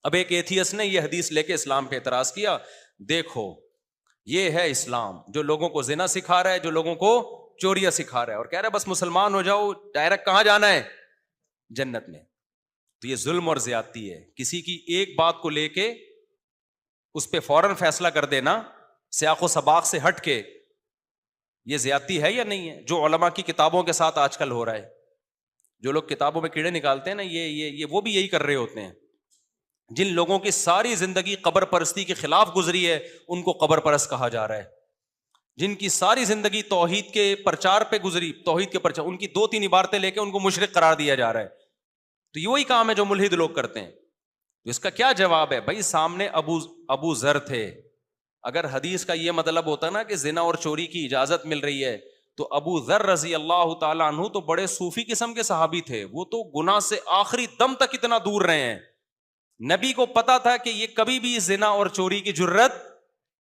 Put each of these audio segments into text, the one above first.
اب ایک ایتھیس نے یہ حدیث لے کے اسلام پہ اعتراض کیا، دیکھو یہ ہے اسلام جو لوگوں کو زنا سکھا رہا ہے، جو لوگوں کو چوریاں سکھا رہا ہے، اور کہہ رہا ہے بس مسلمان ہو جاؤ ڈائریکٹ کہاں جانا ہے؟ جنت میں۔ تو یہ ظلم اور زیادتی ہے، کسی کی ایک بات کو لے کے اس پہ فوراً فیصلہ کر دینا سیاق و سباق سے ہٹ کے، یہ زیادتی ہے یا نہیں ہے؟ جو علماء کی کتابوں کے ساتھ آج کل ہو رہا ہے، جو لوگ کتابوں میں کیڑے نکالتے ہیں نا، یہ وہ بھی یہی کر رہے ہوتے ہیں۔ جن لوگوں کی ساری زندگی قبر پرستی کے خلاف گزری ہے ان کو قبر پرست کہا جا رہا ہے، جن کی ساری زندگی توحید کے پرچار پہ گزری، توحید کے پرچار، ان کی 2-3 عبارتیں لے کے ان کو مشرک قرار دیا جا رہا ہے۔ تو یہ وہی کام ہے جو ملحد لوگ کرتے ہیں۔ تو اس کا کیا جواب ہے؟ بھائی سامنے ابو ذر تھے، اگر حدیث کا یہ مطلب ہوتا نا کہ زنا اور چوری کی اجازت مل رہی ہے تو ابو ذر رضی اللہ تعالیٰ عنہ تو بڑے صوفی قسم کے صحابی تھے، وہ تو گناہ سے آخری دم تک اتنا دور رہے ہیں، نبی کو پتا تھا کہ یہ کبھی بھی زنا اور چوری کی جرت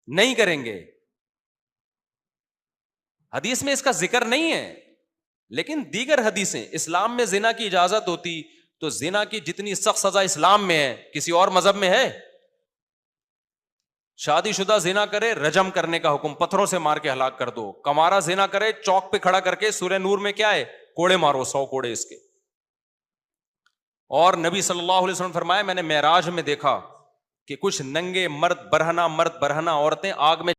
نہیں کریں گے۔ حدیث میں اس کا ذکر نہیں ہے، لیکن دیگر حدیثیں، اسلام میں زنا کی اجازت ہوتی تو زنا کی جتنی سخت سزا اسلام میں ہے کسی اور مذہب میں ہے؟ شادی شدہ زنا کرے رجم کرنے کا حکم، پتھروں سے مار کے ہلاک کر دو، کمارا زنا کرے چوک پہ کھڑا کر کے، سورہ نور میں کیا ہے؟ کوڑے مارو، 100 کوڑے اس کے۔ اور نبی صلی اللہ علیہ وسلم فرمایا میں نے معراج میں دیکھا کہ کچھ ننگے مرد برہنہ عورتیں آگ میں